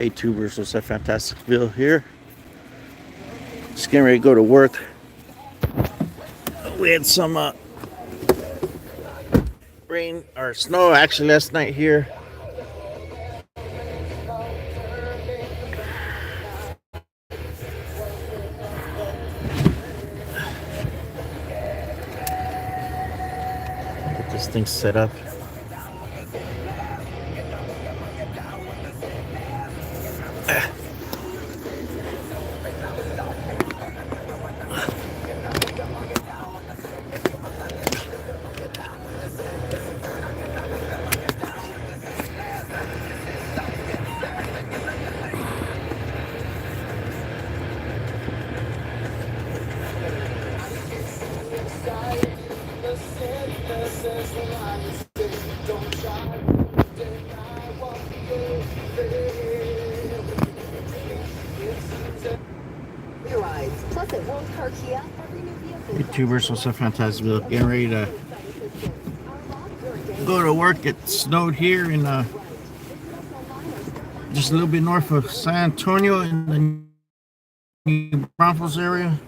Hey tubers, JoseFantasticville here. Just getting ready to go to work. We had some rain or snow actually last night here. Get this thing set up. Hey tubers, JoseFantasticville. Getting ready to go to work. It snowed here in just a little bit north of San Antonio in the New Braunfels area.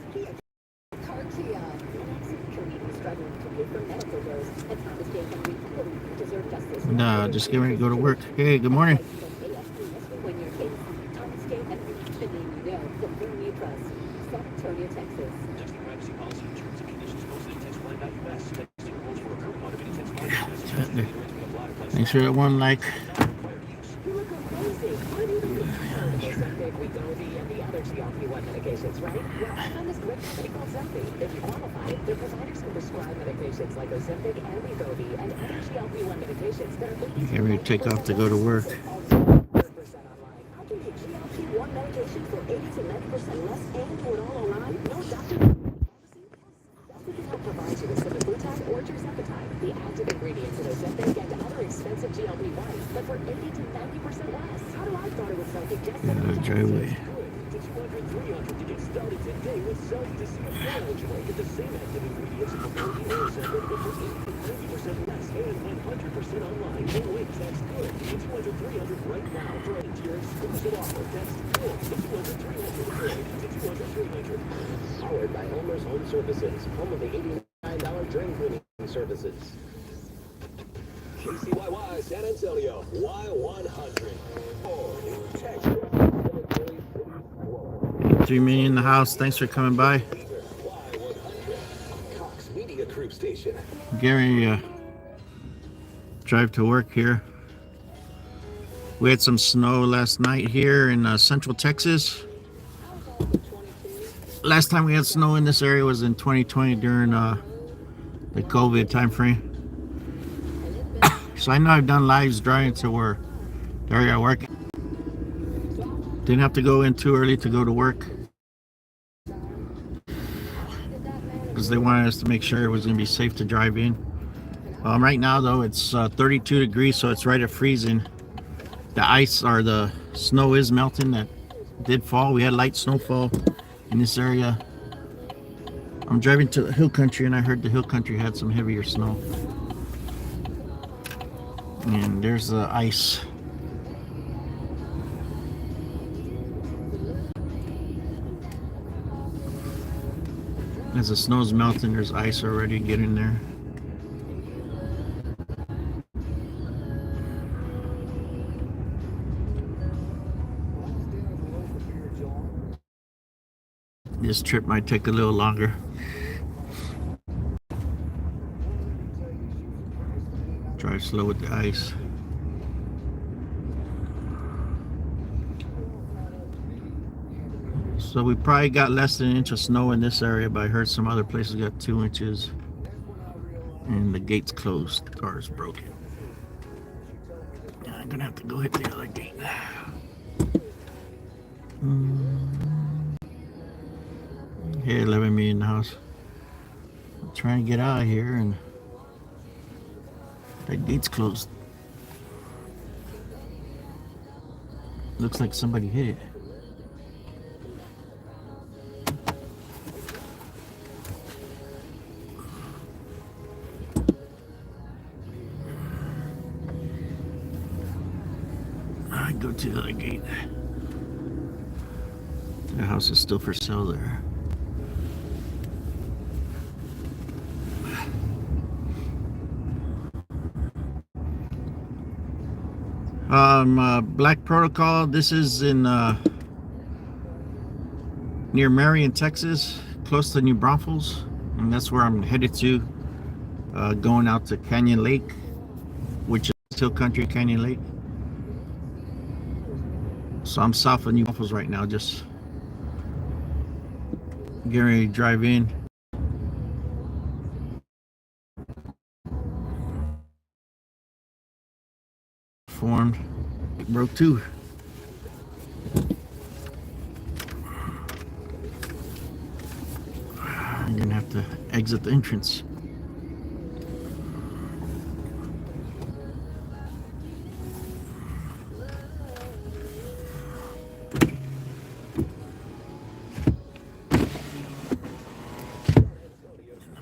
And just getting ready to go to work. Hey, good morning. Thanks for that one like. Get ready to take off to go to work. The active ingredients in Ozempic and other expensive GLP-1s, but for 80 to 90% less. How do I thought it was something just in the driveway? Did you want your 300 to get started today with some to see a full get the same active ingredients for 40 or Ozempic, but for 80 to 90% less and 100% online. No wait, text good to get 200 300 right now. Join to your exclusive offer. Text good to 200 300 to 200 300. Powered by Homer's Home Services, home of the $89 drain cleaning services. KCYY San Antonio, Y100. $3 million in the house. Thanks for coming by. Cox Media Group Station. Gary, drive to work here. We had some snow last night here in central Texas. Last time we had snow in this area was in 2020 during the COVID time frame. So I know I've done lives driving to where the area I work. Didn't have to go in too early to go to work because they wanted us to make sure it was going to be safe to drive in. Right now though it's 32 degrees, so it's right at freezing. The ice or the snow is melting. That did fall. We had light snowfall in this area. I'm driving to the hill country and I heard the hill country had some heavier snow. And there's the ice. As the snow's melting, there's ice already getting there. This trip might take a little longer. Drive slow with the ice. So we probably got less than an inch of snow in this area, but I heard some other places got 2 inches. And the gate's closed. The car's broken. I'm gonna have to go hit the other gate. Hey, 11 million in the house. I'm trying to get out of here and that gate's closed. Looks like somebody hit it. I go to the other gate. house is still for sale there. Black Protocol. This is in near Marion, Texas, close to New Braunfels, and that's where I'm headed to. Going out to Canyon Lake, which is Hill Country Canyon Lake. So I'm south of New Braunfels right now, just getting ready to drive in. Formed Road 2. I'm gonna have to exit the entrance.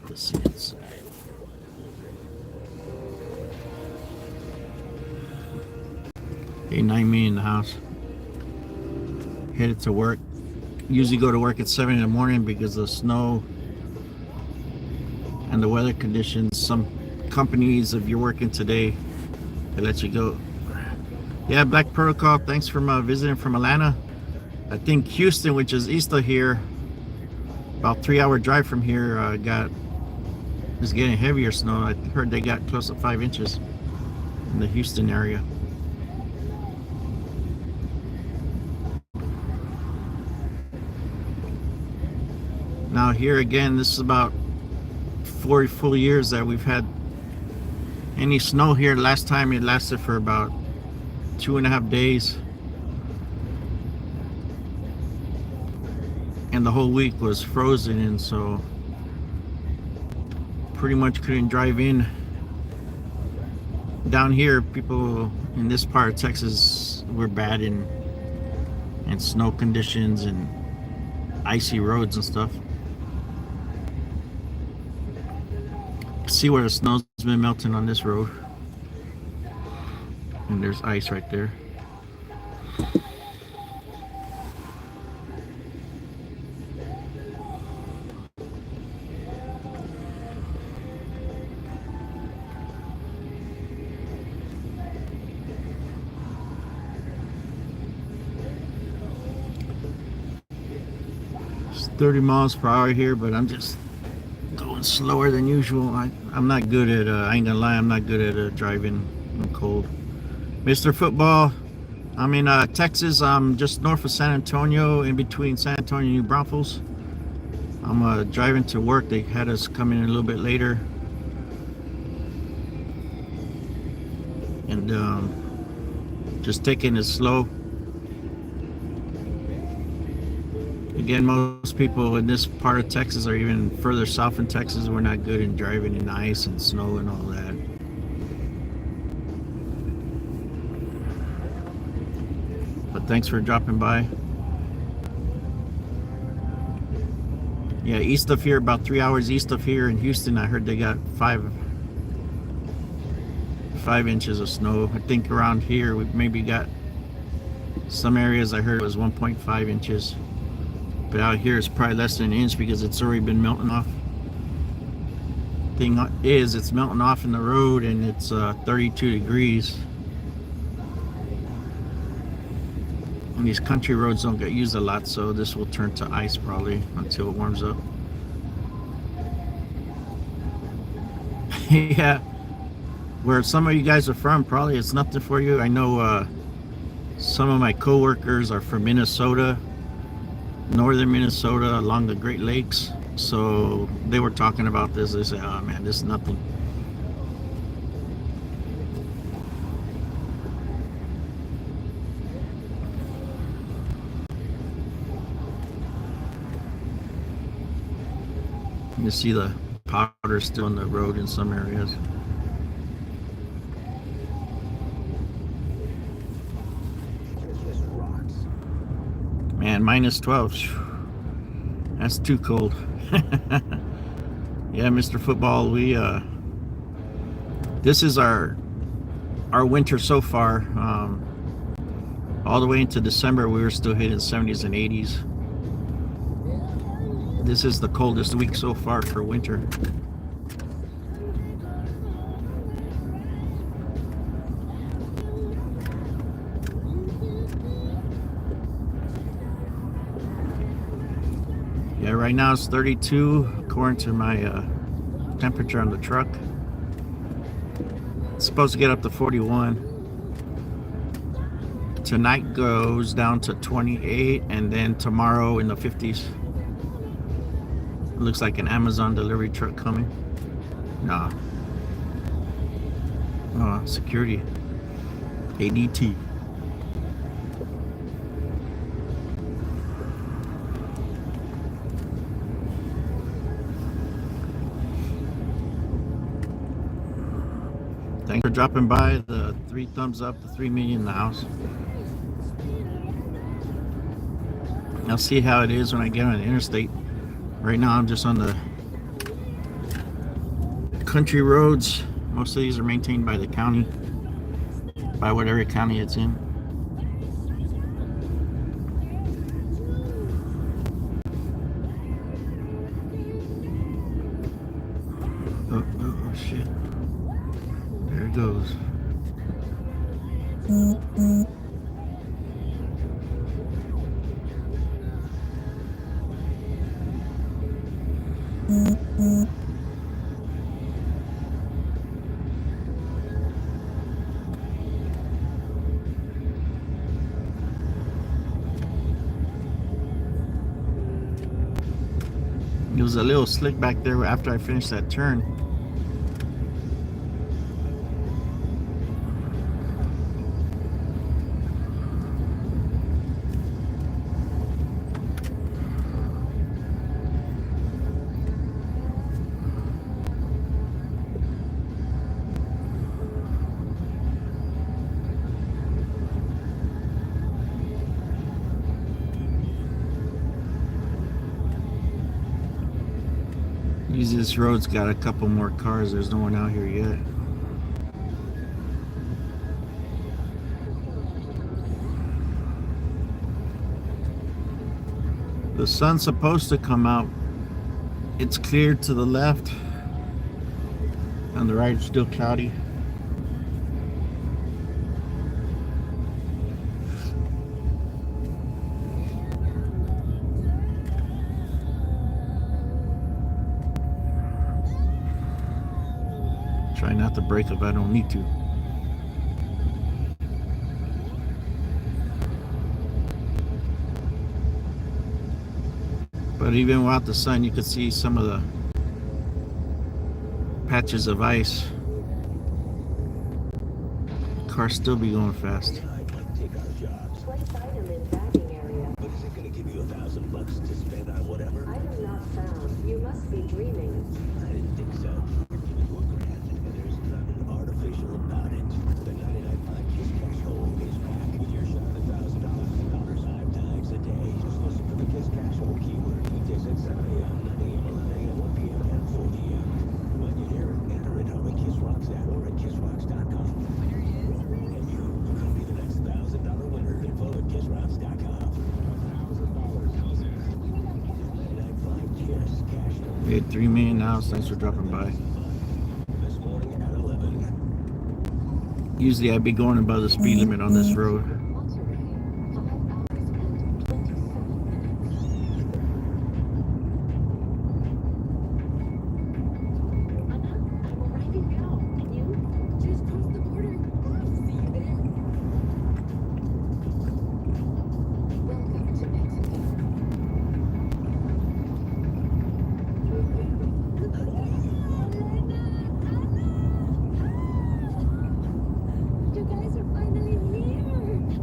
Let's see inside. Hey, 9 me in the house. Headed to work. Usually go to work at 7 in the morning because of the snow and the weather conditions. Some companies, if you're working today, they let you go. Yeah, Black Protocol, thanks for visiting from Atlanta. I think Houston, which is east of here, about 3-hour drive from here, is getting heavier snow. I heard they got close to 5 inches in the Houston area. Now here again, this is about 4 full years that we've had any snow here. Last time it lasted for about 2.5 days, and the whole week was frozen, and so pretty much couldn't drive in. Down here, people in this part of Texas were bad in snow conditions and icy roads and stuff. See where the snow's been melting on this road, and there's ice right there. It's 30 miles per hour here, but I'm just going slower than usual. I'm not good at I ain't gonna lie, I'm not good at driving in cold. Mr. Football, I'm in Texas. I'm just north of San Antonio, in between San Antonio and New Braunfels. I'm driving to work. They had us come in a little bit later, and just taking it slow. Again, most people in this part of Texas, or even further south in Texas, we're not good in driving in ice and snow and all that. But thanks for dropping by. Yeah, east of here, about 3 hours east of here in Houston, I heard they got 5 inches of snow. I think around here we maybe got some areas I heard it was 1.5 inches. But out here it's probably less than an inch because it's already been melting off. Thing is, it's melting off in the road, and it's 32 degrees. And these country roads don't get used a lot, so this will turn to ice probably until it warms up. Yeah, where some of you guys are from, probably it's nothing for you. I know some of my co-workers are from Minnesota, northern Minnesota, along the Great Lakes. So they were talking about this. They said, oh man, this is nothing. You see the powder still on the road in some areas. Man, -12. That's too cold. Yeah, Mr. Football, we this is our winter so far. All the way into December, we were still hitting 70s and 80s. This is the coldest week so far for winter. Yeah, right now it's 32 according to my temperature on the truck. It's supposed to get up to 41. Tonight goes down to 28, and then tomorrow in the 50s. It looks like an Amazon delivery truck coming. Nah. Oh, security. ADT. Thanks for dropping by. The 3 thumbs up, the 3 million in the house. I'll see how it is when I get on the interstate. Right now I'm just on the country roads. Most of these are maintained by the county, by whatever county it's in. Oh shit. There it goes. It was a little slick back there after I finished that turn. Usually this road's got a couple more cars. There's no one out here yet. The sun's supposed to come out. It's clear to the left. On the right, it's still cloudy. Try not to brake if I don't need to. But even without the sun, you could see some of the patches of ice. Cars still be going fast. I'd like to take our jobs. Place item in backing area. But is it going to give you $1,000 to spend on whatever? Item not found. You must be dreaming. I didn't think so. We're giving you $1,000, and there's nothing artificial about it. The 99.5 Kiss Cash Hole is back with your shot at $1,000 5 times a day. Just listen for the Kiss Cash Hole keyword. Weekdays at 7 a.m., 9 a.m., 11 a.m., 1 p.m., and 4 p.m. When you hear it, enter it on the Kiss Rocks app or at KissRocks.com. And you could be the next $1,000 winner. Info at KissRocks.com. $1,000. 99.5 Kiss Cash Hole. We hit 3 million now. Thanks for dropping by. This morning at 11. Usually I'd be going above the speed limit on this road. You guys are finally here.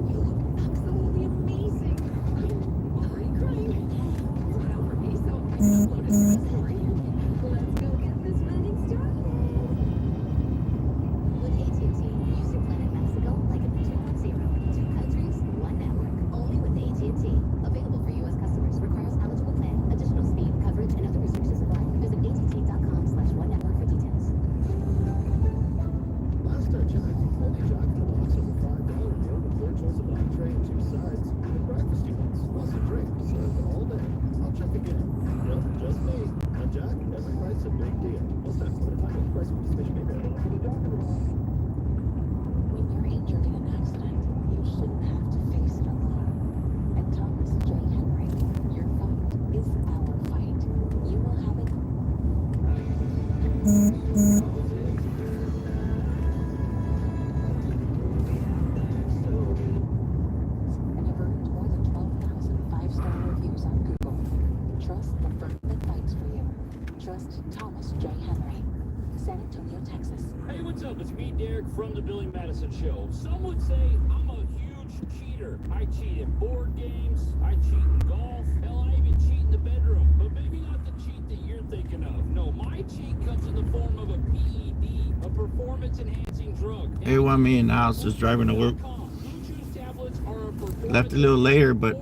J. Henry, San Antonio, Texas. Hey, what's up? It's me, Derek, from the Billy Madison Show. Some would say I'm a huge cheater. I cheat in board games, I cheat in golf, hell, I even cheat in the bedroom. But maybe not the cheat that you're thinking of. No, my cheat comes in the form of a PED, a performance-enhancing drug. They want me in the house just driving to work. Left a little later, but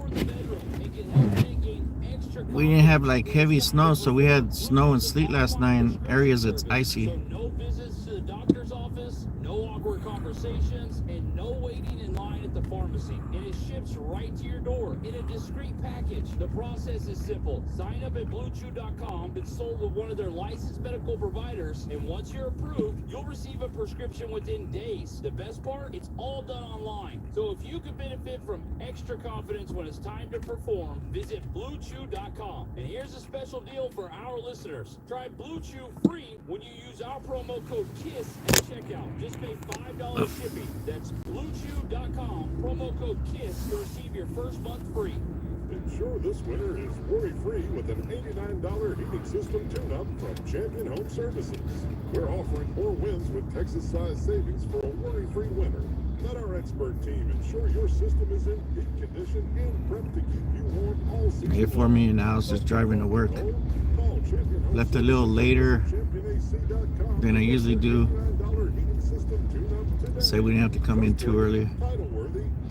we didn't have like heavy snow, so we had snow and sleet last night in areas that's icy. So no visits to the doctor's office, no awkward conversations, and no waiting in line at the pharmacy. And it ships right to your door in a discreet package. The process is simple. Sign up at BlueChew.com and sold with one of their licensed medical providers. And once you're approved, you'll receive a prescription within days. The best part, it's all done online. So if you could benefit from extra confidence when it's time to perform, visit BlueChew.com. And here's a special deal for our listeners. Try Blue Chew free when you use our promo code KISS at checkout. Just pay $5 shipping. That's BlueChew.com, promo code KISS to receive your first month free. Ensure this winter is worry-free with an $89 heating system tune-up from Champion Home Services. We're offering more wins with Texas-sized savings for a worry-free winter. Let our expert team ensure your system is in peak condition and prepped to keep you warm all season. Here for me in the house just driving to work. Left a little later than I usually do. Say we didn't have to come in too early.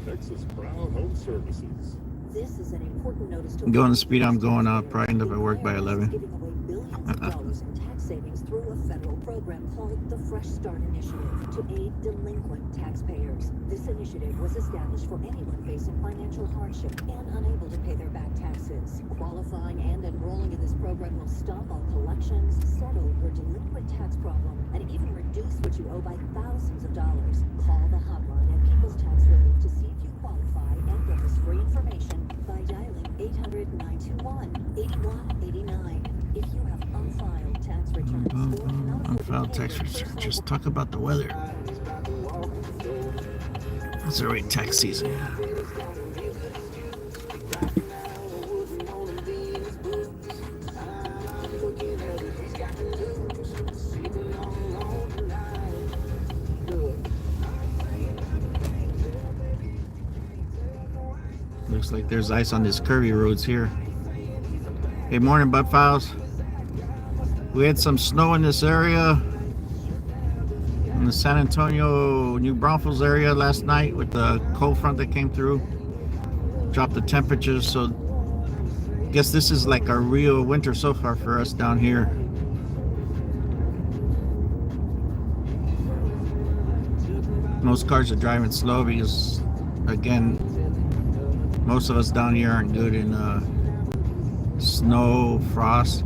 Texas Proud Home Services. This is an important notice to Going the speed I'm going, I'll probably end up at work by 11. Giving away billions of dollars in tax savings through a federal program called the Fresh Start Initiative to aid delinquent taxpayers. This initiative was established for anyone facing financial hardship and unable to pay their back taxes. Qualifying and enrolling in this program will stop all collections, settle your delinquent tax problem, and even reduce what you owe by thousands of dollars. Call the hotline at People's Tax Relief to see if you qualify and get this free information by dialing 800-921-8189. If you have unfiled tax returns or cannot Unfiled tax return. Just talk about the weather. It's already tax season. Looks like there's ice on these curvy roads here. Hey, morning, Bud Files. We had some snow in this area, in the San Antonio, New Braunfels area last night with the cold front that came through. Dropped the temperatures, so I guess this is like our real winter so far for us down here. Most cars are driving slow because, again, most of us down here aren't good in snow, frost.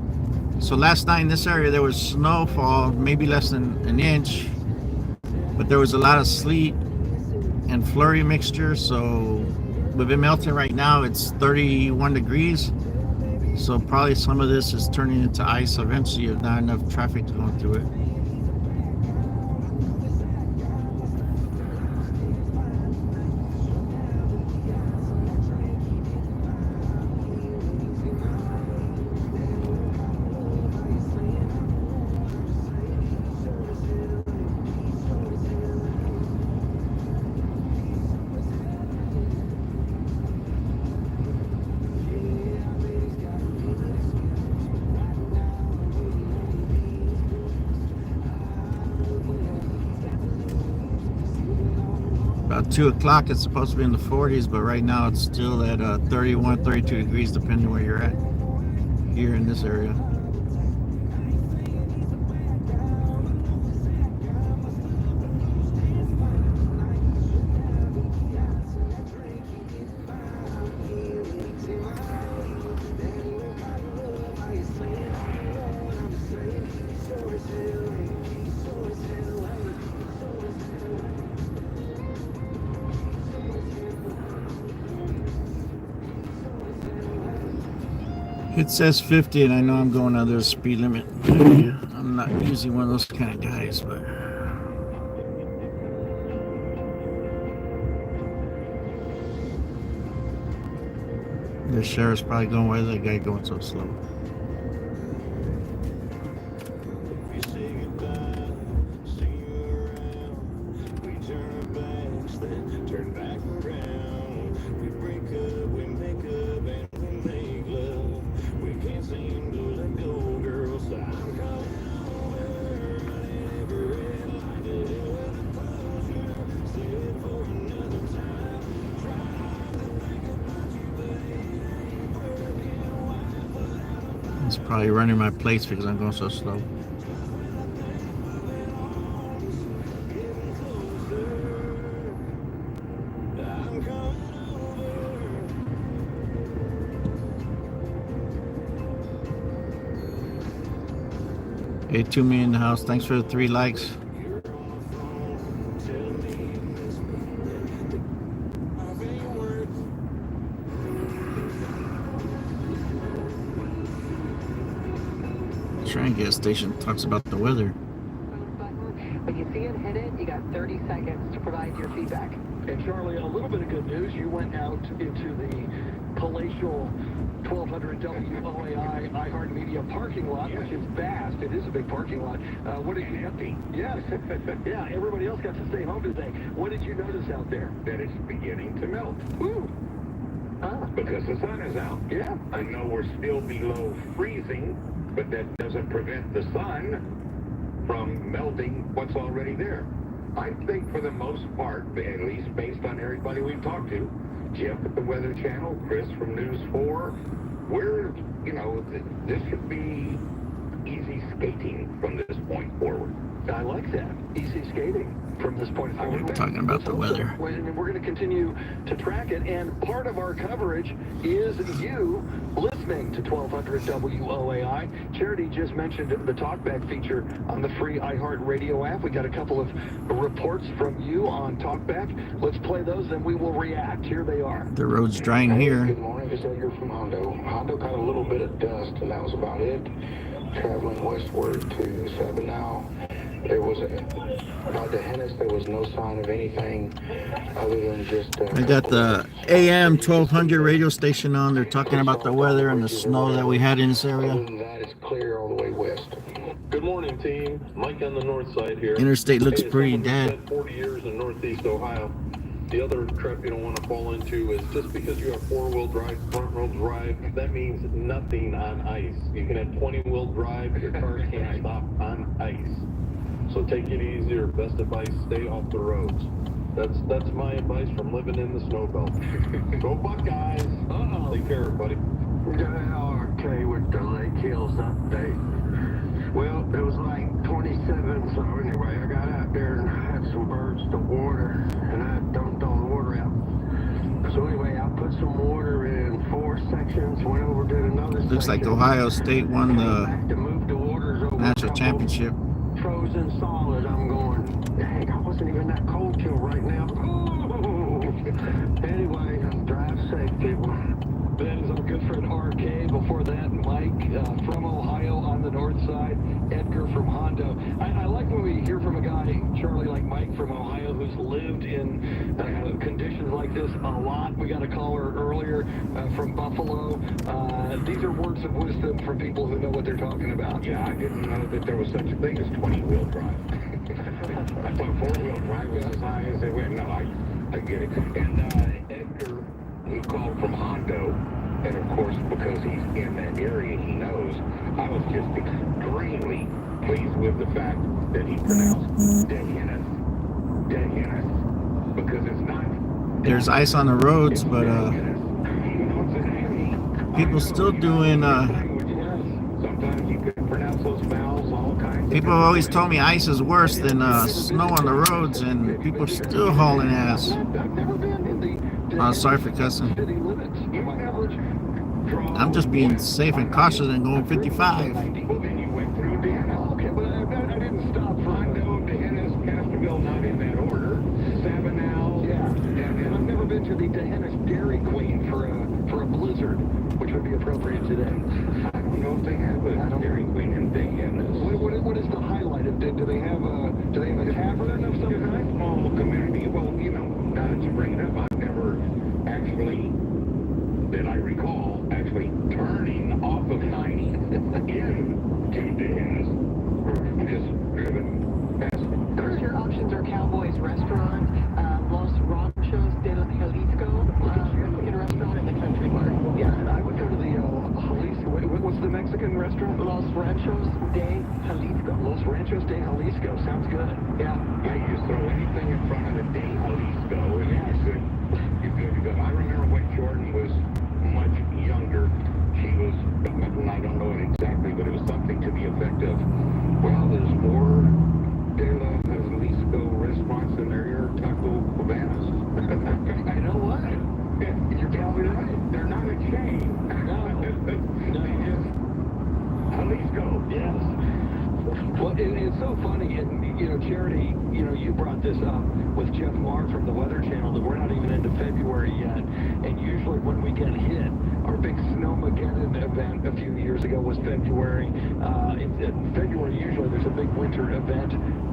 So last night in this area there was snowfall, maybe less than an inch, but there was a lot of sleet and flurry mixture. So with it melting right now, it's 31 degrees. So probably some of this is turning into ice eventually if not enough traffic going through it. About 2 o'clock, it's supposed to be in the 40s, but right now it's still at 31, 32 degrees, depending where you're at here in this area. It says 50 and I know I'm going under the speed limit. I'm not usually one of those kind of guys, but the sheriff's probably going, why is that guy going so slow? It's probably running my plates because I'm going so slow. Hey, 2 million in the house. Thanks for the 3 likes. Try and get a station that talks about the weather. When you see it hit it, you got 30 seconds to provide your feedback. And Charlie, a little bit of good news. You went out into the palatial 1200 WOAI iHeartMedia parking lot, which is vast. It is a big parking lot. What did you empty? Yes. Yeah, everybody else got to stay home today. What did you notice out there? That it's beginning to melt. Ooh. Because the sun is out. Yeah. I know we're still below freezing, but that doesn't prevent the sun from melting what's already there. I think for the most part, at least based on everybody we've talked to, Jeff at the Weather Channel, Chris from News 4, we're, this should be easy skating from this point forward. I like that. Easy skating from this point forward. We're talking about the weather. And we're going to continue to track it. And part of our coverage is you listening to 1200 WOAI. Charity just mentioned the Talkback feature on the free iHeartRadio app. We got a couple of reports from you on Talkback. Let's play those and we will react. Here they are. The road's drying here. Good morning, it's Edgar from Hondo. Hondo caught a little bit of dust, and that was about it. Traveling westward to Sabinal, there was by the Hennis, there was no sign of anything other than just. I got the AM 1200 radio station on. They're talking about the weather and the snow that we had in this area. Other than that, it's clear all the way west. Good morning, team. Mike on the north side here. Interstate looks Hey, pretty someone dead. spent 40 years in northeast Ohio. The other trap you don't want to fall into is just because you have four-wheel drive, front-wheel drive, that means nothing on ice. You can have 20-wheel drive, your car can't stop on ice. So take it easy, or best advice, stay off the roads. That's my advice from living in the snow belt. Go Buckeyes. Take care, everybody. Okay, with the Lake Hills update. Well, it was like 27, so anyway, I got out there and had some birds to water, and I dumped all the water out. So anyway, I put some water in 4 sections, went over to another Looks like section, Ohio State won the back to move the waters over a national couple, championship. frozen solid. I'm going, dang, I wasn't even that cold till right now. Ooh. Anyway, drive safe, people. That is our good friend RK. Before that, Mike from Ohio on the north side, Edgar from Hondo. I like when we hear from a guy, Charlie, like Mike from Ohio, who's lived in conditions like this a lot. We got a caller earlier from Buffalo. These are words of wisdom from people who know what they're talking about. Yeah, I didn't know that there was such a thing as 20-wheel drive. I thought 4-wheel drive was as high as they went. No, I get it. And Edgar, who called from Hondo, and of course, because he's in that area, he knows. I was just extremely pleased with the fact that he pronounced Dehennis, because it's not. There's ice on the roads, but people still doing. Sometimes you could pronounce those vowels all kinds. People have always told me ice is worse than snow on the roads, and people are still hauling ass. I've never been in the Sorry for cussing. city limits. I'm just being safe and cautious and going 55. Well, then you went through Dehennis. Okay, but I didn't stop for Hondo, Dehennis, Castroville, not in that order. Sabinal. Yeah, and I've never been to the Dehennis Dairy Queen for a blizzard, which would be appropriate today. I don't know if they have a Dairy Queen in Dehennis. What is the highlight of it? Do they have a tavern of some kind? Small community. Well, now that you bring it up, I've never actually, that I recall, actually turning off of 90 into Dehennis. Just driven past. First, your options are Cowboys Restaurant, Los Ranchos de Jalisco. Mexican restaurant in the country bar. Yeah, I would go to the Jalisco. What's the Mexican restaurant? Los Ranchos de Jalisco. Los Ranchos de Jalisco. Sounds good. Yeah. Yeah, you throw anything in front of the De Jalisco, and you're good to go. I remember when Jordan was much younger. She was, I don't know an exact so funny, and Charity, you brought this up with Jeff Marr from the Weather Channel that we're not even into February yet, and usually when we get hit, our big Snowmageddon event a few years ago was February. In February, usually there's a big winter event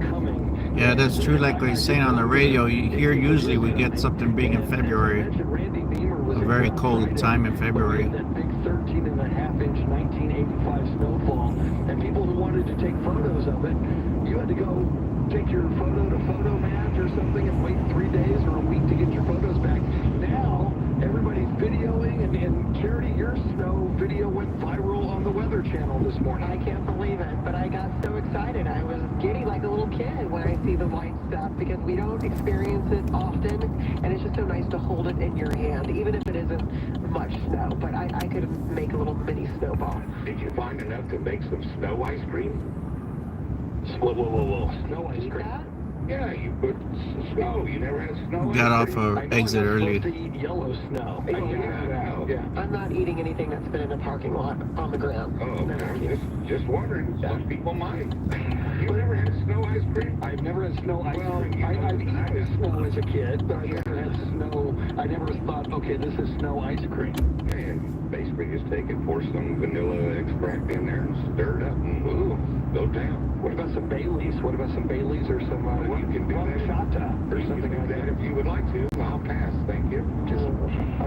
coming. Yeah, that's true. Like what he's saying on the radio, here usually we get something big in February. A very cold time in February. That big 13.5-inch 1985 snowfall, and people who wanted to take photos of it, you had to go take your photo to Photomat or something and wait 3 days or a week to get your photos back. Now everybody's videoing, and Charity, your snow video went viral on the Weather Channel this morning. I can't believe it, but I got so excited. I was giddy like a little kid when I see the white stuff because we don't experience it often, and it's just so nice to hold it in your hand, even if it isn't much snow. But I could make a little mini snowball. Did you find enough to make some snow ice cream? Whoa. Snow ice cream. Yeah, you put snow. You never had snow Got ice off cream? of exit early. To eat yellow snow. Yeah. I'm not eating anything that's been in a parking lot on the ground. Oh, okay. I'm just wondering. Some people might. You never had snow ice cream? I've never had snow ice cream. I've eaten snow as a kid, but I've never had snow. I never thought, okay, this is snow ice cream. And basically just take it, pour some vanilla extract in there and stir it up and go down. What about some Baileys? Or some You can do that. shata or You something can like do that? if you would like to. I'll pass, thank you. I'm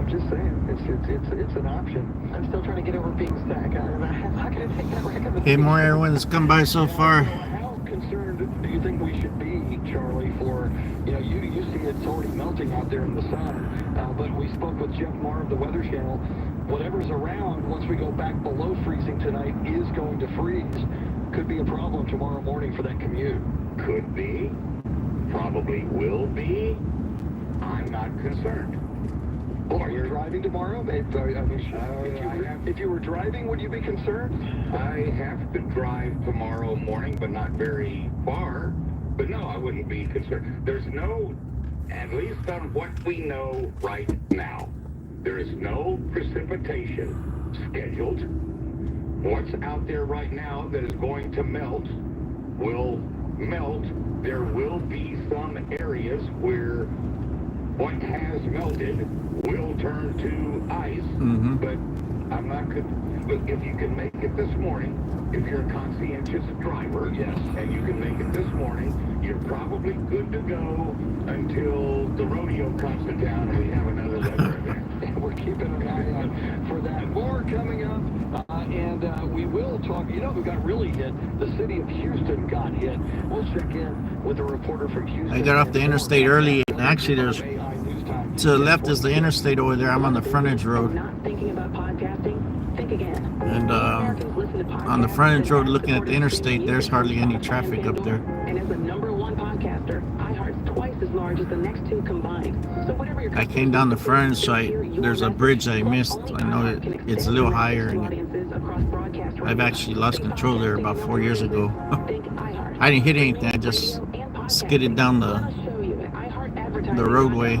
just saying, it's an option. I'm still trying to get over being sick. I'm not going to take that recommendation. Hey, more everyone that's come by so far. How concerned do you think we should be, Charlie, for, you see it's already melting out there in the sun, but we spoke with Jeff Marr of the Weather Channel. Whatever's around, once we go back below freezing tonight, is going to freeze. Could be a problem tomorrow morning for that commute. Could be. Probably will be. I'm not concerned. Well, are you driving tomorrow? If you were driving, would you be concerned? I have to drive tomorrow morning, but not very far. But no, I wouldn't be concerned. There's no, at least on what we know right now, there is no precipitation scheduled. What's out there right now that is going to melt will melt. There will be some areas where what has melted will turn to ice, but I'm not good. But if you can make it this morning, if you're a conscientious driver, Yes. and you can make it this morning, you're probably good to go until the rodeo comes to town and we have another weather event. And we're keeping an eye out for that. More coming up, and we will talk. Who got really hit? The city of Houston got hit. We'll check in with a reporter from Houston. I got off the interstate early. Actually, there's to the left is the interstate over there. I'm on the frontage road. Not thinking about podcasting? Think again. And on the frontage road looking at the interstate, there's hardly any traffic up there. And as the #1 podcaster, iHeart's twice as large as the next two combined. So whatever your I came down the frontage, so there's a bridge I missed. I know it's a little higher, and I've actually lost control there about 4 years ago. I didn't hit anything. I just skidded down the roadway.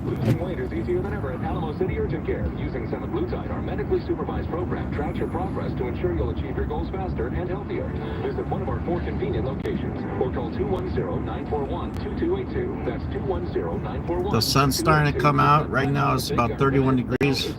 Losing weight is easier than ever at Alamo City Urgent Care. Using semaglutide, our medically supervised program tracks your progress to ensure you'll achieve your goals faster and healthier. Visit one of our 4 convenient locations or call 210-941-2282. That's 210-941. The sun's starting to come out. Right now it's about 31 degrees.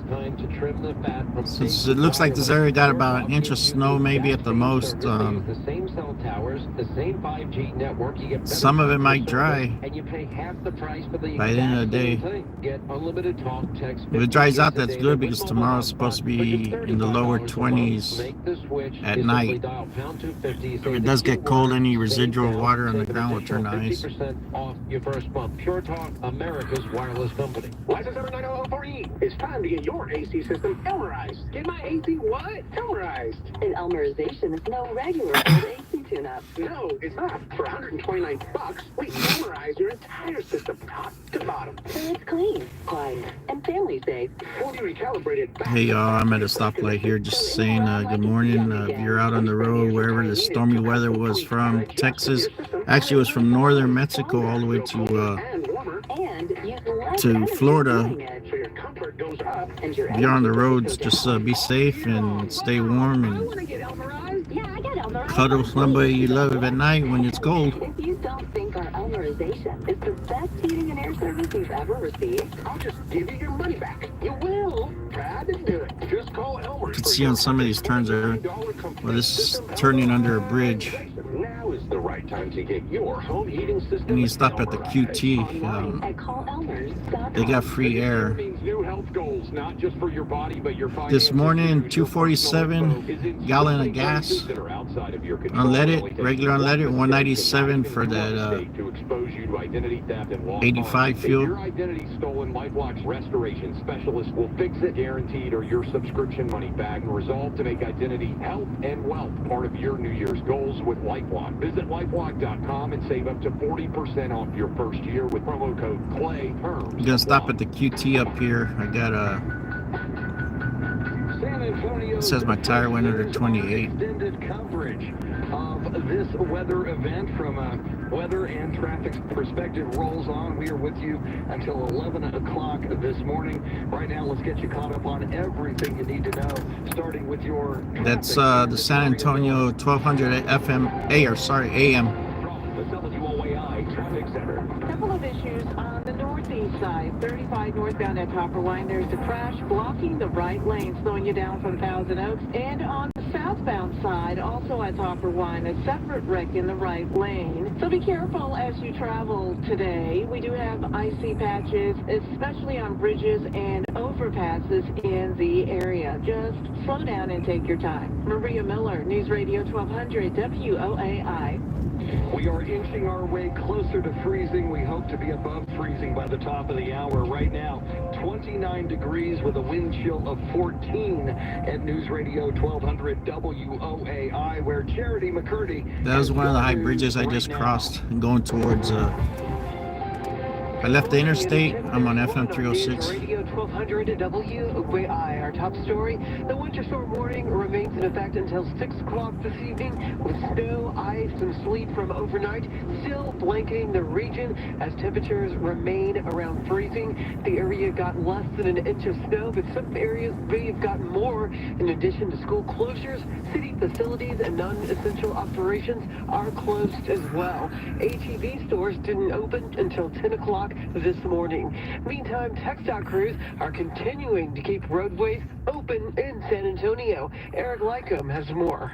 Since it looks like this area got about an inch of snow, maybe at the most. The same cell towers, the same 5G network. You get Some of it might dry and you pay half the price for the by the end of the day. Get unlimited talk, text. If it dries out, that's good, because tomorrow's supposed to be in the lower 20s at night. If it does get cold, any residual water on the ground will turn to ice. 50% off your first month. Pure Talk, America's wireless company. License number 9004E. It's time to get your AC system Elmerized. Get my AC what? Elmerized. And Elmerization is no regular old AC tune-up. No, it's not. For $129, we Elmerize your entire system, top to bottom. So it's clean, quiet, and family safe. Fully recalibrated. Hey y'all, I'm at a stoplight here just saying good morning. If you're out on the road, wherever the stormy weather was from, Texas, actually it was from northern Mexico all the way to Florida. If you're on the roads, just be safe and stay warm and cuddle somebody you love at night when it's cold. If you don't think our Elmerization is the best heating and air service you've ever received, I'll just give you your money back. You will. Proud to do it. Just call Elmer's. You can see on some of these turns there, well, this is turning under a bridge. Now is the right time to get your home heating system. And you stop at the QT. at callelmers.com. They got free air. New health goals, not just for your body, but your This morning, 247 gallon of gas. Unleaded, regular unleaded, 197 for that 85 fuel. Your identity stolen, LifeLock's restoration specialist will fix it, guaranteed, or your subscription money back. And resolve to make identity, health, and wealth part of your New Year's goals with LifeLock. Visit LifeLock.com and save up to 40% off your first year with promo code CLAY. Terms. I'm gonna stop at the QT up here. I got a. It says my tire went under 28. Extended coverage of this weather event from a weather and traffic perspective rolls on. We are with you until 11 o'clock this morning. Right now, let's get you caught up on everything you need to know, starting with your. That's the San Antonio 1200 AM. The WOAI Traffic Center. A couple of issues on the northeast side. 35 northbound at Topper Line. There's a crash blocking the right lane, slowing you down from Thousand Oaks. And on the southbound side, also at Topper Line, a separate wreck in the right lane. So be careful as you travel today. We do have icy patches, especially on bridges and overpasses in the area. Just slow down and take your time. Maria Miller, News Radio 1200 WOAI. We are inching our way closer to freezing. We hope to be above freezing by the top of the hour. Right now, 29 degrees with a wind chill of 14 at News Radio 1200 WOAI, where Charity McCurdy. That was one of the high bridges I just crossed and going towards. I left the interstate. I'm on FM 306. Radio 1200 WOAI. Our top story: the winter storm warning remains in effect until 6 o'clock this evening, with snow, ice, and sleet from overnight still blanketing the region as temperatures remain around freezing. The area got less than an inch of snow, but some areas may have gotten more. In addition to school closures, city facilities and non-essential operations are closed as well. HEB stores didn't open until 10 o'clock this morning. Meantime, TxDOT crews are continuing to keep roadways open in San Antonio. Eric Lycombe has more.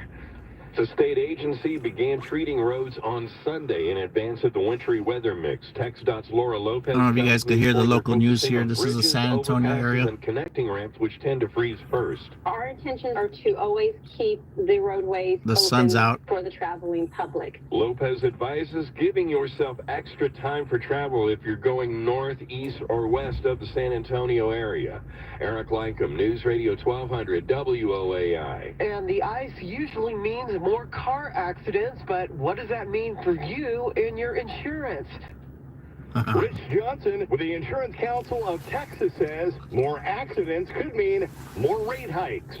The state agency began treating roads on Sunday in advance of the wintry weather mix. TxDOT's Laura Lopez. I don't know if you guys could hear the local news here. This is the San Antonio area. And connecting ramps which tend to freeze first. Our intentions are to always keep the roadways The sun's out. for the traveling public. Lopez advises giving yourself extra time for travel if you're going north, east, or west of the San Antonio area. Eric Lycombe, News Radio 1200 WOAI. And the ice usually means more car accidents, but what does that mean for you and your insurance? Rich Johnson with the Insurance Council of Texas says more accidents could mean more rate hikes.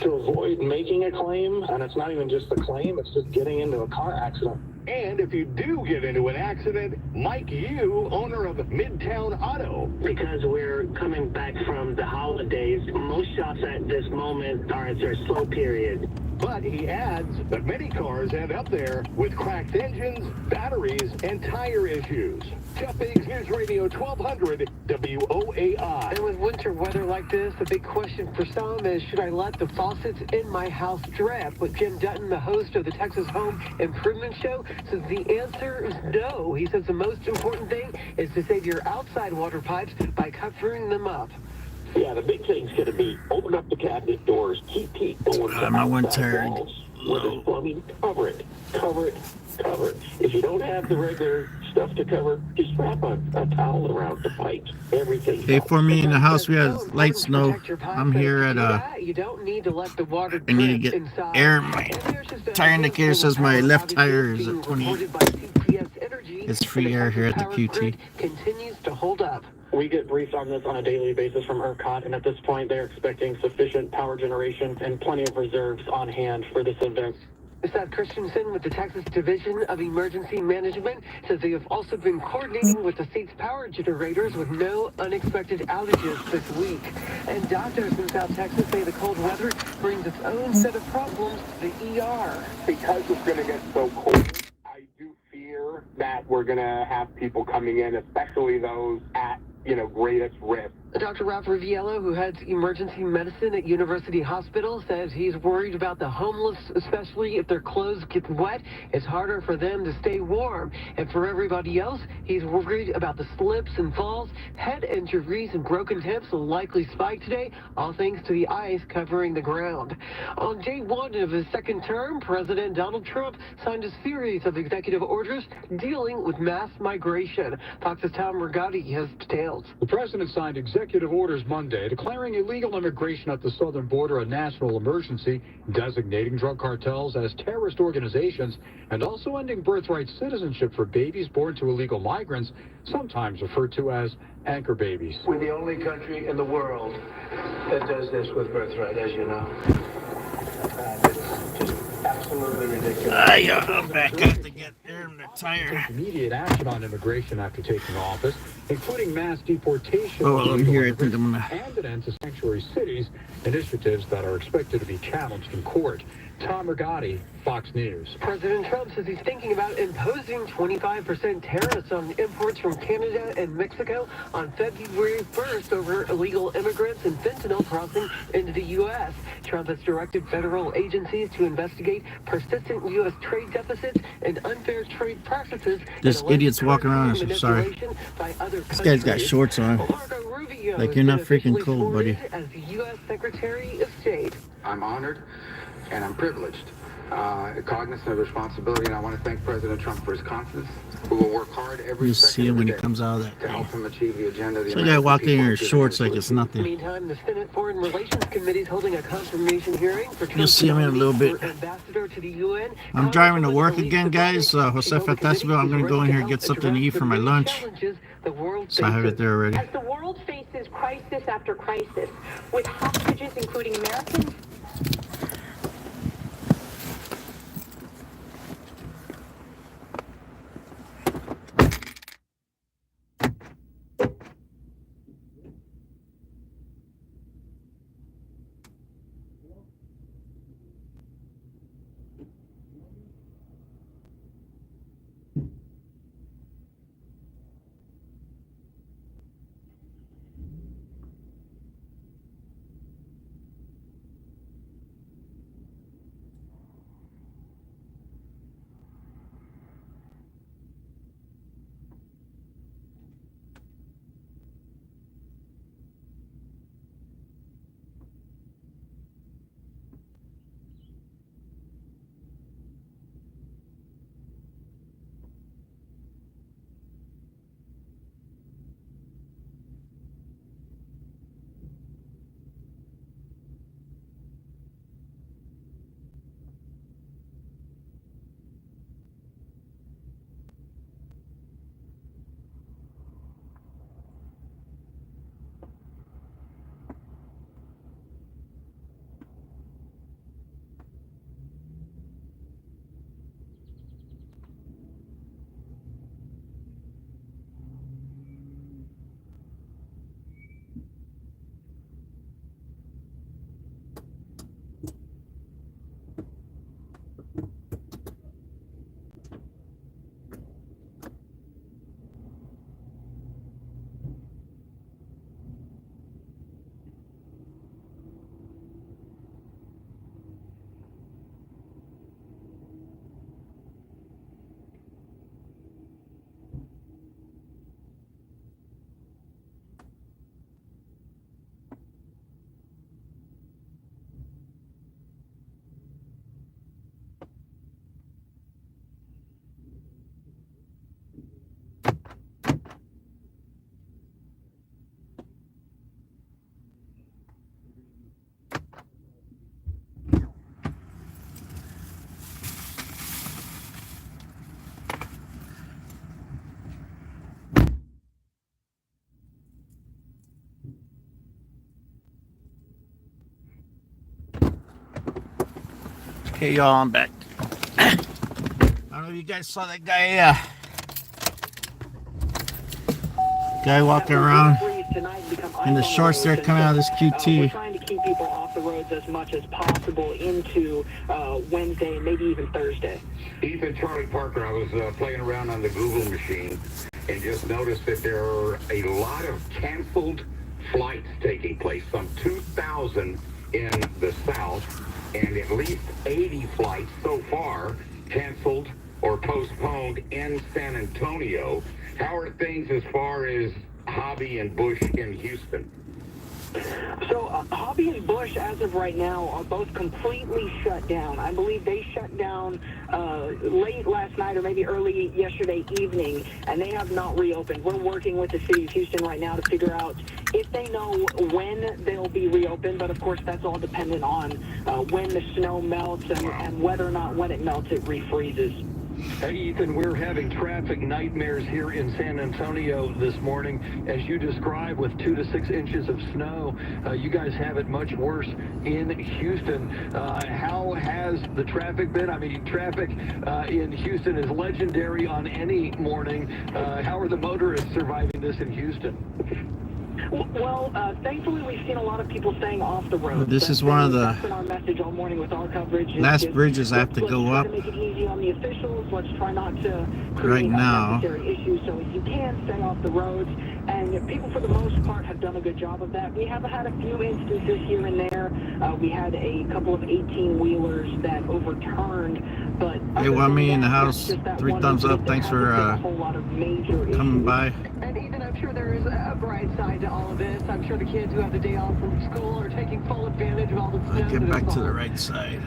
To avoid making a claim, and it's not even just a claim, it's just getting into a car accident. And if you do get into an accident, Mike Yu, owner of Midtown Auto. Because we're coming back from the holidays, most shops at this moment are at their slow period. But he adds that many cars end up there with cracked engines, batteries, and tire issues. Jeff Biggs, News Radio 1200 WOAI. And with winter weather like this, the big question for some is, should I let the faucets in my house drip? With Jim Dutton, the host of the Texas Home Improvement Show, says the answer is no. He says the most important thing is to save your outside water pipes by covering them up. Yeah, the big thing's going to be open up the cabinet doors, keep going to my one outside tire. walls. Where there's plumbing, cover it. If you don't have the regular stuff to cover, just wrap a towel around the pipes. Everything. Hey, for me in the house, we have light snow. I'm here at You don't need to let the water I need to drip get inside. air. My tire indicator says my left tire is at 28. It's free air here at the QT. Continues to hold up. We get briefed on this on a daily basis from ERCOT, and at this point, they're expecting sufficient power generation and plenty of reserves on hand for this event. Seth Christensen with the Texas Division of Emergency Management says they have also been coordinating with the state's power generators with no unexpected outages this week. And doctors in South Texas say the cold weather brings its own set of problems to the ER. Because it's going to get so cold, I do fear that we're going to have people coming in, especially those at, greatest risk. Dr. Ralph Riviello, who heads emergency medicine at University Hospital, says he's worried about the homeless, especially if their clothes get wet. It's harder for them to stay warm. And for everybody else, he's worried about the slips and falls. Head injuries and broken hips will likely spike today, all thanks to the ice covering the ground. On day one of his second term, President Donald Trump signed a series of executive orders dealing with mass migration. Fox's Tom Rigotti has details. The president signed executive orders Monday declaring illegal immigration at the southern border a national emergency, designating drug cartels as terrorist organizations, and also ending birthright citizenship for babies born to illegal migrants, sometimes referred to as anchor babies. We're the only country in the world that does this with birthright, as you know. It's just absolutely ridiculous. I'm back out to get there in the tire. Immediate action on immigration after taking office, including mass deportation Oh, of I'm illegal here. I think I'm immigrants gonna. and an end to sanctuary cities, initiatives that are expected to be challenged in court. Tom Rigotti, Fox News. President Trump says he's thinking about imposing 25% tariffs on imports from Canada and Mexico on February 1st over illegal immigrants and fentanyl crossing into the U.S. Trump has directed federal agencies to investigate persistent U.S. trade deficits and unfair trade practices. This idiot's walking around. I'm sorry. This guy's got shorts on. Like you're not freaking cold, buddy. As the U.S. Secretary of State. I'm honored and I'm privileged, cognizant of responsibility, and I want to thank President Trump for his confidence. We will work hard every You second see him of when the he day comes out of that to help him achieve the agenda of the So guy American walking in people your and give shorts them like it's nothing. Meantime, the Senate Foreign Relations Committee is holding a confirmation hearing for You'll see him in a little bit. ambassador to the UN. I'm driving to work again, guys. JoseFantasticville. I'm going to go in here and get something to eat for my lunch. So I have it there already. As the world faces crisis after crisis, with hostages including Americans, Okay, y'all, I'm back. don't know if you guys saw that guy. Guy walking around in the shorts there, coming out of this QT. We're trying to keep people off the roads as much as possible into Wednesday and maybe even Thursday. Ethan, Charlie Parker, I was playing around on the Google machine and just noticed that there are a lot of canceled flights taking place, some 2,000 in the south, and at least 80 flights so far canceled or postponed in San Antonio. How are things as far as Hobby and Bush in Houston? So Hobby and Bush, as of right now, are both completely shut down. I believe they shut down late last night or maybe early yesterday evening, and they have not reopened. We're working with the city of Houston right now to figure out if they know when they'll be reopened, but of course that's all dependent on when the snow melts and whether or not when it melts it refreezes. Hey, Ethan, we're having traffic nightmares here in San Antonio this morning. As you described, with 2 to 6 inches of snow, you guys have it much worse in Houston. How has the traffic been? I mean, traffic in Houston is legendary on any morning. How are the motorists surviving this in Houston? Well, thankfully we've seen a lot of people staying off the road. This is one of the that's been our message all morning with our coverage. last bridges I have to go up. Let's try to make it easy on the officials. Let's try not to create right now. unnecessary issues. So if you can, stay off the roads. And people, for the most part, have done a good job of that. We have had a few instances here and there. We had a couple of 18-wheelers that overturned. But hey, want me in the house? 3 thumbs up. Thanks for coming by. And Ethan, I'm sure there is a bright side to all of this. I'm sure the kids who have the day off from school are taking full advantage of all the snow. Get back to the right side.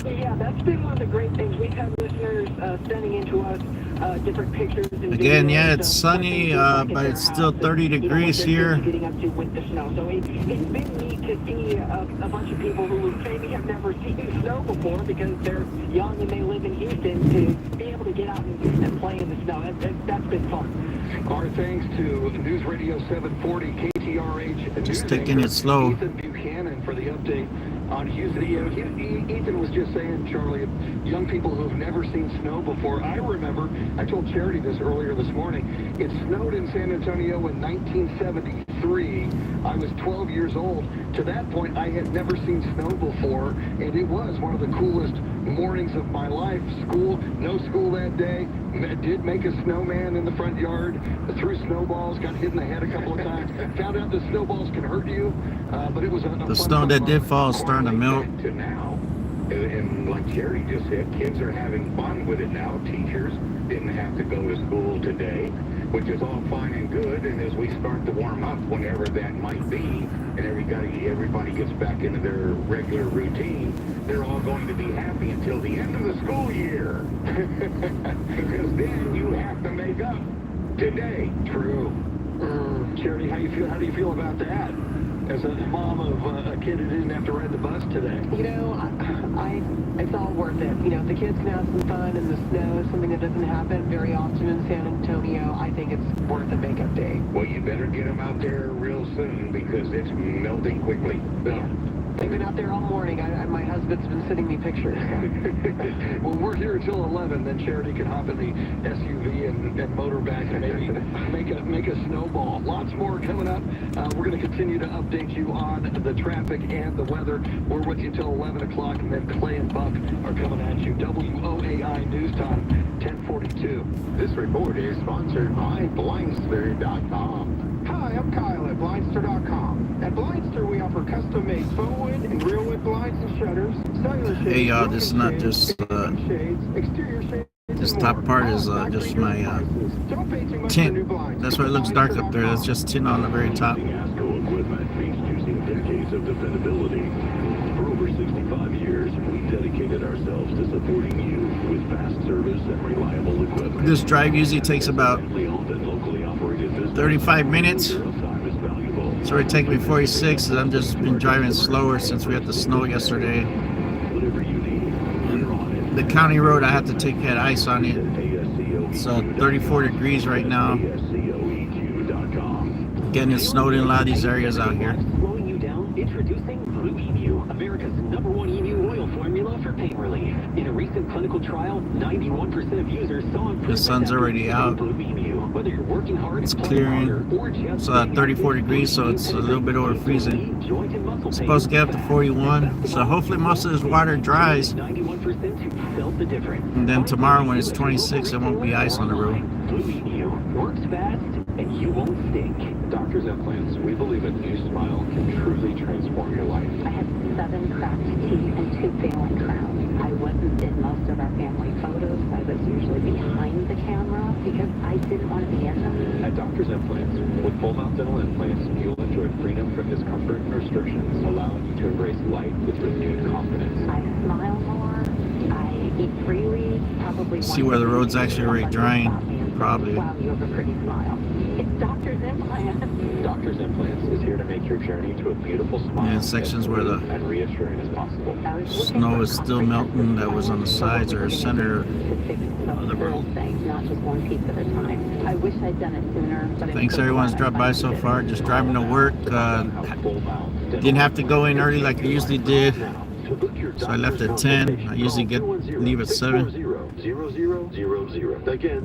Yeah, that's been one of the great things. We've had listeners sending in to us different pictures. And again, videos yeah, it's sunny, but it's still 30 degrees here. Getting up to with the snow. So it's been neat to see a bunch of people who maybe have never seen snow before because they're young and they live in Houston to be able to get out and play in the snow. That's been fun. Our thanks to News Radio 740 KTRH. Just taking it slow. Ethan Buchanan for the update on Houston. Ethan was just saying, Charlie, young people who've never seen snow before. I remember, I told Charity this earlier this morning, it snowed in San Antonio in 1973. I was 12 years old. To that point, I had never seen snow before, and it was one of the coolest mornings of my life. No school that day. Did make a snowman in the front yard. Threw snowballs. Got hit in the head a couple of times. Found out that snowballs can hurt you, but it was the snow that did fall is starting to melt. To now, and like Jerry just said, kids are having fun with it now. Teachers didn't have to go to school today, which is all fine and good. And as we start to warm up, whenever that might be, and everybody gets back into their regular routine, they're all going to be happy until the end of the school year. Because then you have to make up today. True. Charity, how do you feel about that? As a mom of a kid who didn't have to ride the bus today. You know, it's all worth it. You know, if the kids can have some fun in the snow, something that doesn't happen very often in San Antonio, I think it's worth a makeup day. Well, you better get them out there real soon because it's melting quickly. Yeah. They've been out there all morning. My husband's been sending me pictures. Well, we're here until 11. Then Charity can hop in the SUV and motor back and maybe make a snowball. Lots more coming up. We're going to continue to update you on the traffic and the weather. We're with you till 11 o'clock, and then Clay and Buck are coming at you. WOAI News Time, 1042. This report is sponsored by Blindster.com. Hi, I'm Kyle at Blindster.com. At Blindster, we offer custom-made faux wood and real wood blinds and shutters, cellular shades, hey y'all, this is not just shades, exterior shades, this top part is just my tint. That's why it looks dark up there. That's just tint on the very top. ASCO equipment means using decades of dependability. For over 65 years, we dedicated ourselves to supporting you with fast service and reliable equipment. This drive usually takes about 35 minutes. It's already taken me 46, and I've just been driving slower since we had the snow yesterday. And the county road I have to take had ice on it. It's 34 degrees right now. Again, it snowed in a lot of these areas out here. Slowing you down? Introducing Blue Emu, America's #1 emu oil formula for for pain relief. In a recent clinical trial, 91% of users saw improvement. The sun's already out. Whether you're working hard, It's clearing. It's 34 degrees, so it's a little bit over freezing. It's supposed to get up to 41, so hopefully most of this water dries. 91% who felt the difference. And then tomorrow when it's 26, there won't be ice on the road. Works fast and you won't stink. Doctor's Implants, we believe a new smile can truly transform your life. I had 7 cracked teeth and 2 failing crowns. I wasn't in most of our family photos. I was usually behind the camera because I didn't want to be in them. At Doctor's Implants, with full mouth dental implants, you'll enjoy freedom from discomfort and restrictions, allowing you to embrace life with renewed confidence. I smile more. I eat freely. Probably See where the road's actually already drying. Probably. Wow, you have a pretty smile. It's Doctor's Implants. Doctor's Implants is here to make your journey to a beautiful smile And sections where the and reassuring as possible. snow is still melting that was on the sides or center of the road. Not just one piece at a time. I wish I'd done it sooner. But Thanks everyone's dropped by so far. Just driving to work. Didn't have to go in early like I usually did. So I left at 10. I usually leave at 7.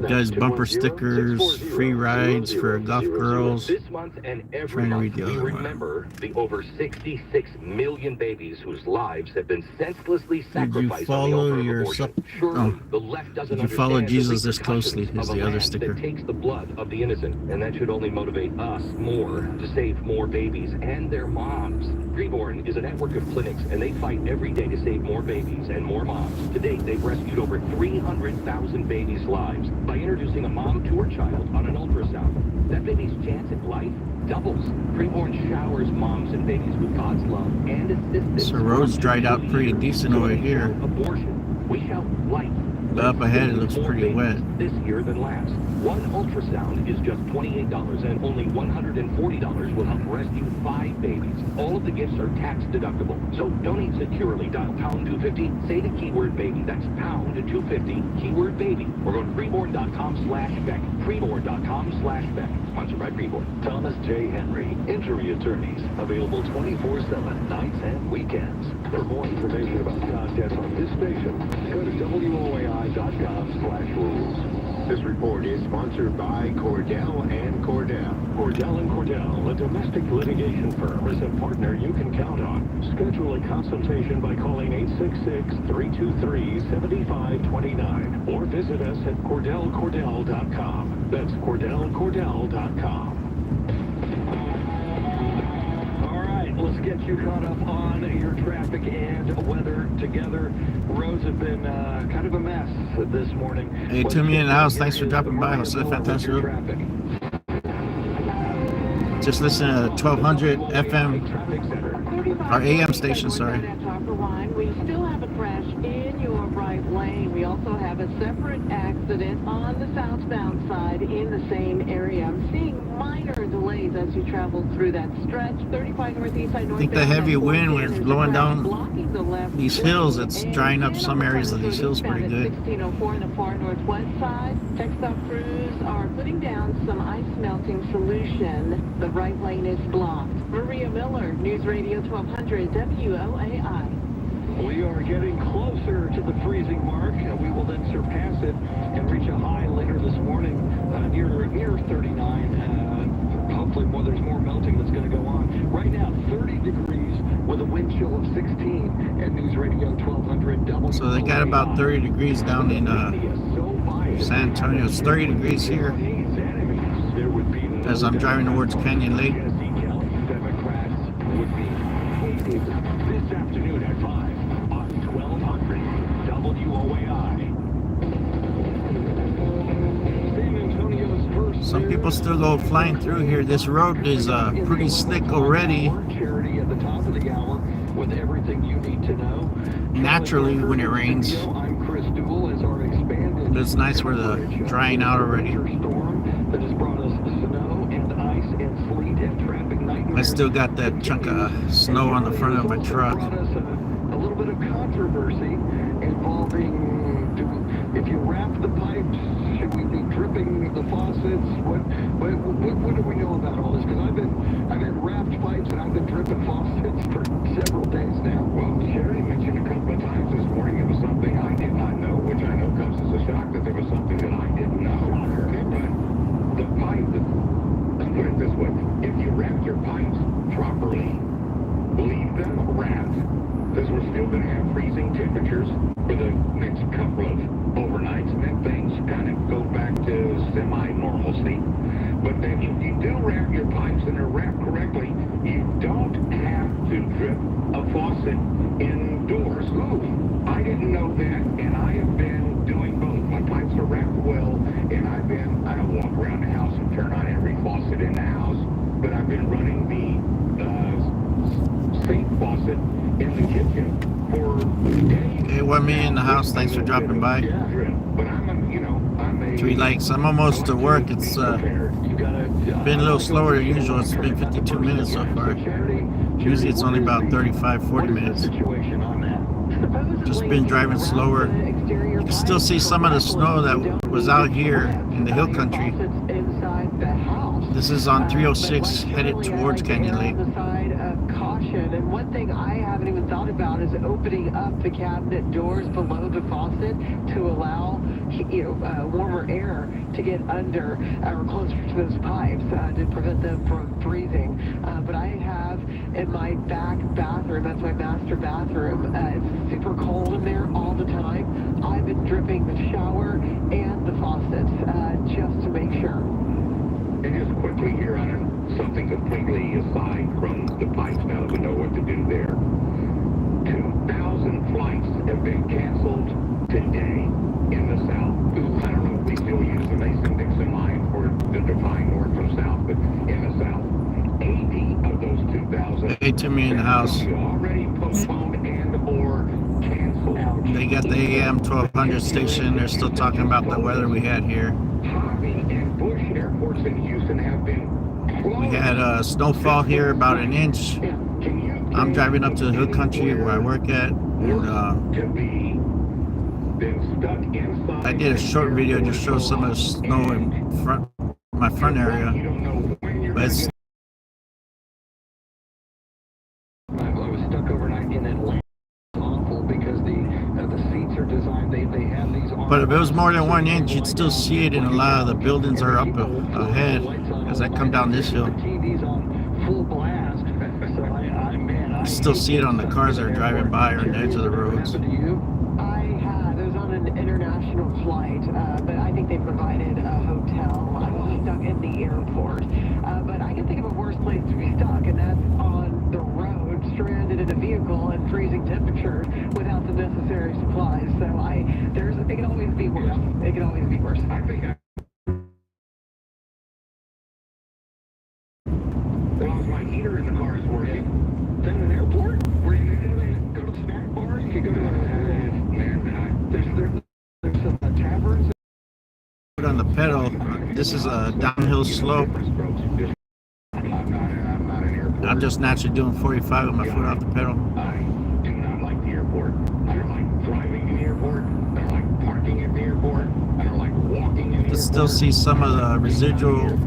Guys, bumper stickers, free rides for golf girls. This month and every Trying to read month, the we other one. remember the over 66 million babies whose lives have been senselessly Did you sacrificed on the follow altar of your abortion. oh, The left doesn't did you follow understand the Jesus this closely? repercussions Is of the a other land sticker. that takes the blood of the innocent, and that should only motivate us more to save more babies and their moms. Preborn is a network of clinics, and they fight every day to save more babies and more moms. To date, they've rescued over 300,000 babies' lives by introducing a mom to her child on an ultrasound. That baby's chance at life doubles. Preborn showers moms and babies with God's love and assistance. So roads dried out pretty decent over here. Abortion. We shout life. But up ahead it looks pretty wet. This year than last. One ultrasound is just $28, and only $140 will help rescue 5 babies. All of the gifts are tax deductible. So donate securely. Dial pound 250. Say the keyword baby. That's pound 250. Keyword baby. Or go to preborn.com/Beck. Preborn.com/Beck. Sponsored by Preborn. Thomas J. Henry, injury attorneys, available 24/7, nights and weekends. For more information about contests on this station, go to WOAI.com/rules. This report is sponsored by Cordell and Cordell. Cordell and Cordell, a domestic litigation firm, is a partner you can count on. Schedule a consultation by calling 866-323-7529 or visit us at CordellCordell.com. That's CordellCordell.com. All right, let's get you caught up on your traffic and weather together. Roads have been kind of a mess this morning. Hey, Timmy in the house. Thanks for dropping by. JoseFantasticville. Just listen to 1200 FM, our AM station, sorry. We still have a crash in your right lane. We also have a separate accident on the southbound side in the same area. I'm seeing minor delays as you travel through that stretch. 35 northeast side I think the heavy wind was blowing down these hills. It's drying up some areas of these hills pretty good. 1604 in the far northwest side. Textile crews are putting down some ice melting solution. The right lane is blocked. Maria Miller, News Radio 1200 WOAI. We are getting closer to the freezing mark, and we will then surpass it and reach a high later this morning near 39. Hopefully there's more melting that's going to go on. Right now, 30 degrees with a wind chill of 16 at News Radio 1200 WOAI. So they got about 30 degrees down in San Antonio. It's 30 degrees here as I'm driving towards Canyon Lake. Democrats would be hated this afternoon at 5 on 1200 WOAI. San Antonio's first. Some people still go flying through here. This road is pretty slick already. Charity at the top of the hour with everything you need to know. Naturally when it rains. I'm Chris Duell as our expanded. But it's nice where the drying out already. Storm that has brought us snow and ice and sleet and traffic nightmares. I still got that chunk of snow on the front of my truck. Brought us a little bit of controversy involving if you wrap the pipes, should we be dripping the faucets? What do we know about all this? Because I've been wrapped pipes and I've been dripping faucets for several days now. Well, Sherry mentioned a couple of times this morning drip a faucet indoors. Ooh, I didn't know that, and I have been doing both. My pipes are wrapped well, and I don't walk around the house and turn on every faucet in the house, but I've been running the sink faucet in the kitchen for days. Hey, one me in the house. Thanks for dropping by. But I'm a 3 likes. I'm almost to work. It's been a little slower than usual. It's been 52 minutes so far. Usually it's only about 35, 40 minutes. Just been driving slower. You can still see some of the snow that was out here in the hill country. This is on 306 headed towards Canyon Lake. And one thing I haven't even thought about is opening up the cabinet doors below the faucet to allow warmer air to get under or closer to those pipes to prevent them from freezing. But I have in my back bathroom, that's my master bathroom, it's super cold in there all the time. I've been dripping the shower and the faucets just to make sure. And just quickly here on something completely aside from the pipes, now that we know what to do there. 2,000 flights have been canceled today in the South. I don't know if we still use the Mason-Dixon line for the define north from south, but in the South, 80 of those 2,000 Hey, to me in the house. already postponed and or canceled. They got the AM 1200 station. They're still talking about the weather we had here. Hobby and Bush airports in Houston have been We had snowfall here, about an inch. I'm driving up to the hill country where I work at, and I did a short video just show some of the snow in my front area. But it's I was stuck overnight in Atlanta. Awful because the seats are designed. They have these. But if it was more than 1 inch, you'd still see it in a lot of the buildings are up ahead as I come down this hill. Full blast. So You still see it on the cars that are driving by or on the edge of the roads. I was on an international flight, but I think they provided a hotel. I was stuck in the airport. But I can think of a worse place to be stuck, and that's on the road, stranded in a vehicle in freezing temperatures without the necessary supplies. So it can always be worse. It can always be worse. I think as long as my heater in the car is working. Then an airport where you can go to the snack bar, you can go to there's some taverns. Put on the pedal. This is a downhill slope. I'm just naturally doing 45 with my foot off the pedal. I do not like the airport. I don't like driving in the airport. I don't like parking at the airport. I don't like walking in the airport. Still see some of the residual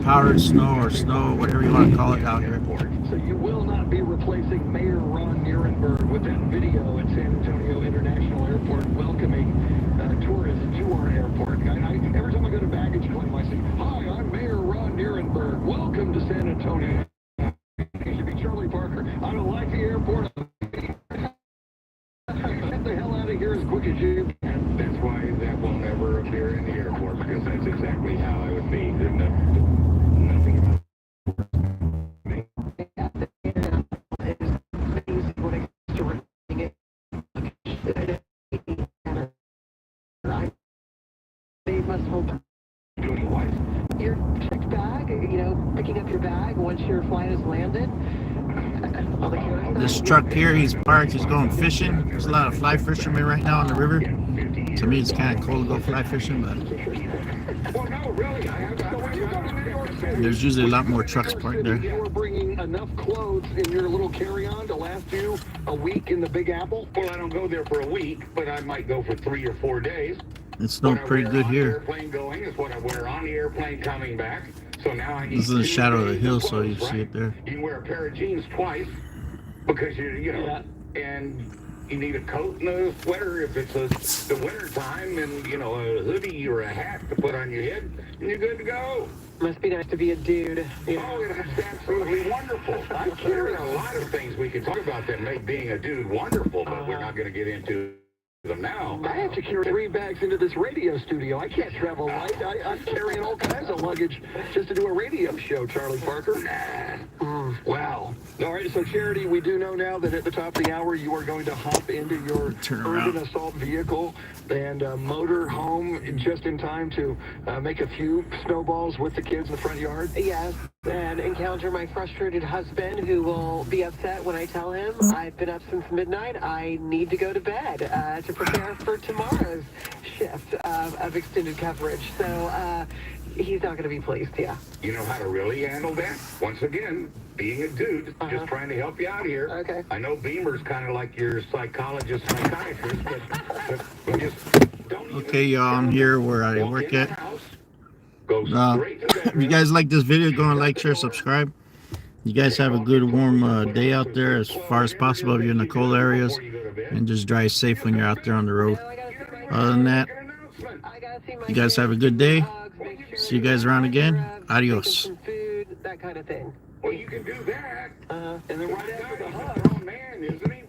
powdered snow or snow, whatever you want to call it out here. So you will not be replacing Mayor Ron Nierenberg with that video at San Antonio International Airport welcoming tourists to our airport. Every time I go to baggage claim, I say, "Hi, I'm Mayor Ron Nierenberg. Welcome to San Antonio." It should be Charlie Parker. I don't like the airport. Get the hell out of here as quick as you can. That's why that will never appear in the airport, because that's exactly how I would be. There's nothing about They must hold your checked bag, picking up your bag once your flight has landed. This truck here, he's parked, he's going fishing. There's a lot of fly fishermen right now on the river. To me, it's kind of cold to go fly fishing, but there's usually a lot more trucks parked there. You were bringing enough clothes in your little carry-on to last you a week in the Big Apple? Well, I don't go there for a week, but I might go for 3 or 4 days. It snowed pretty good here. Airplane going is what I wear on the airplane coming back. So now I need. This is in the shadow of the hill, so you see it there. You can wear a pair of jeans twice because and you need a coat and a sweater if it's the winter time, and a hoodie or a hat to put on your head, and you're good to go. Must be nice to be a dude. Oh, it's absolutely wonderful. There are a lot of things we can talk about that make being a dude wonderful, but we're not going to get into them now. I have to carry 3 bags into this radio studio. I can't travel light. I'm carrying all kinds of luggage just to do a radio show, Charlie Parker. Wow. All right, so Charity, we do know now that at the top of the hour you are going to hop into your urban assault vehicle and motor home just in time to make a few snowballs with the kids in the front yard. Yes, and encounter my frustrated husband who will be upset when I tell him I've been up since midnight. I need to go to bed to prepare for tomorrow's shift of extended coverage. So he's not going to be pleased, yeah. You know how to really handle that? Once again, being a dude, just trying to help you out here. Okay. I know Beamer's kind of like your psychologist, psychiatrist, but we just don't. Okay, y'all, I'm here where I work at. Go straight to bed. If you guys like this video, go and like, share, subscribe. You guys have a good warm day out there as far as possible if you're in the cold areas, and just drive safe when you're out there on the road. Other than that, you guys have a good day. See you guys around again. Adios. Food, that kind of thing. Well, you can do that. And then right after the hug, man, isn't he?